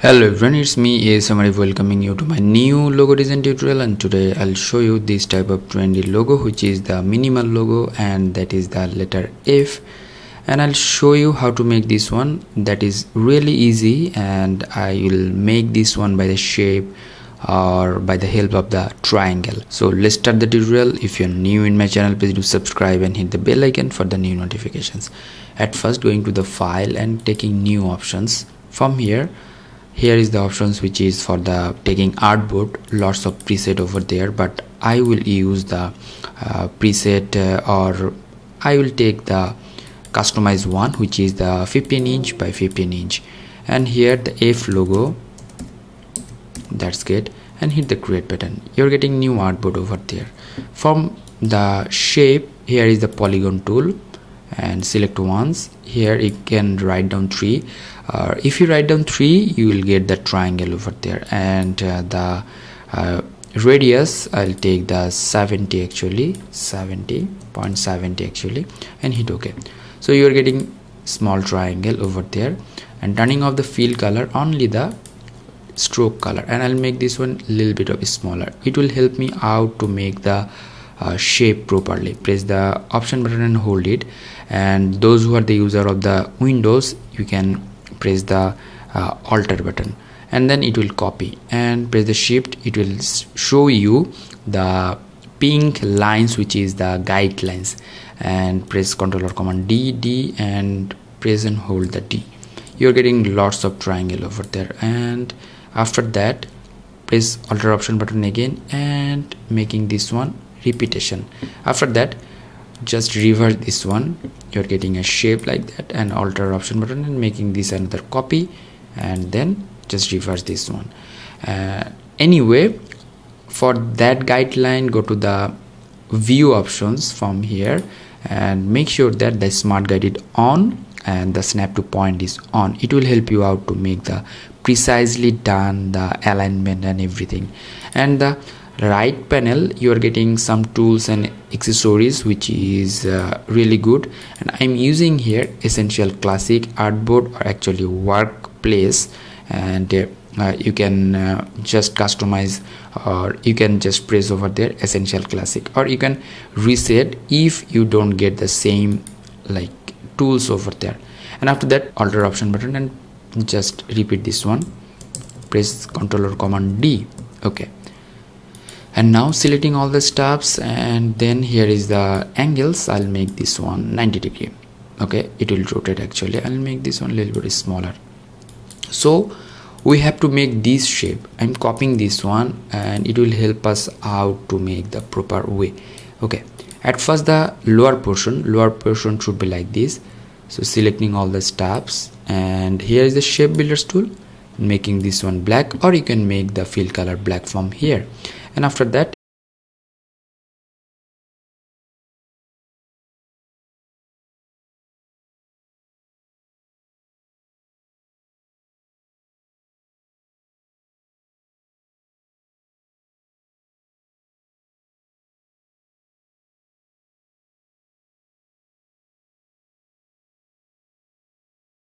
Hello everyone, it's me ASM Arif welcoming you to my new logo design tutorial, and today I'll show you this type of trendy logo, which is the minimal logo, and that is the letter F. And I'll show you how to make this one. That is really easy, and I will make this one by the shape or by the help of the triangle. So let's start the tutorial. If you're new in my channel, please do subscribe and hit the bell icon for the new notifications. At first, going to the file and taking new options. From here is the options which is for the taking artboard. Lots of preset over there, but I will use the preset or I will take the customized one, which is the 15 inch by 15 inch, and here the F logo. That's good, and hit the create button. You're getting new artboard over there. From the shape, here is the polygon tool, and select once. Here you can write down 3. If you write down 3, you will get the triangle over there, and the radius I'll take the 70 actually, 70.70 actually, and hit OK. So you are getting small triangle over there, and turning off the fill color, only the stroke color, and I'll make this one a little bit of smaller. It will help me out to make the shape properly. Press the option button and hold it, and those who are the user of the Windows, you can press the alter button, and then it will copy, and press the shift. It will show you the pink lines, which is the guidelines, and press Ctrl or Command D, and press and hold the D. You're getting lots of triangle over there, and after that press alter option button again and making this one repetition. After that just reverse this one. You're getting a shape like that, and alter option button and making this another copy, and then just reverse this one. Anyway, for that guideline, go to the view options from here and make sure that the smart guide is on and the snap to point is on. It will help you out to make the precisely done the alignment and everything. And the right panel, you are getting some tools and accessories, which is really good, and I'm using here Essential Classic Artboard, or actually Workplace, and you can just customize, or you can just press over there Essential Classic, or you can reset if you don't get the same like tools over there. And after that, alter option button and just repeat this one. Press Ctrl or Command D. Okay, and now selecting all the steps, and then here is the angles. I'll make this one 90 degree. Okay, it will rotate actually. I'll make this one a little bit smaller. So we have to make this shape. I'm copying this one, and it will help us out to make the proper way. Okay, at first the lower portion should be like this. So selecting all the steps, and here is the shape builders tool, making this one black, or you can make the fill color black from here. And after that,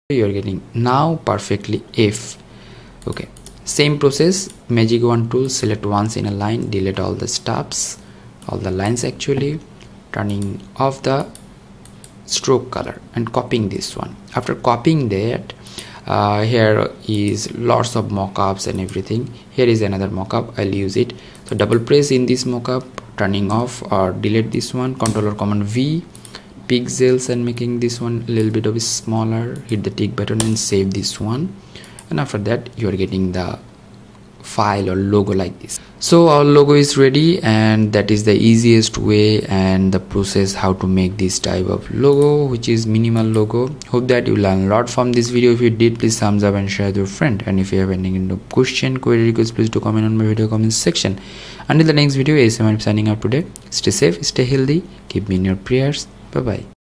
you are getting now perfectly F. Okay, same process, magic wand tool, select once in a line, delete all the steps, all the lines actually, turning off the stroke color and copying this one. After copying that, here is lots of mockups and everything. Here is another mockup, I'll use it. So double press in this mockup, turning off or delete this one, Ctrl or Command V, pixels, and making this one a little bit of smaller. Hit the tick button and save this one, and after that you are getting the file or logo like this. So our logo is ready, and that is the easiest way and the process how to make this type of logo, which is minimal logo. Hope that you learn a lot from this video. If you did, please thumbs up and share with your friend, and if you have any question, query, request, please do comment on my video comment section. Until the next video, ASM Arif signing out today. Stay safe, stay healthy, keep me in your prayers. Bye bye.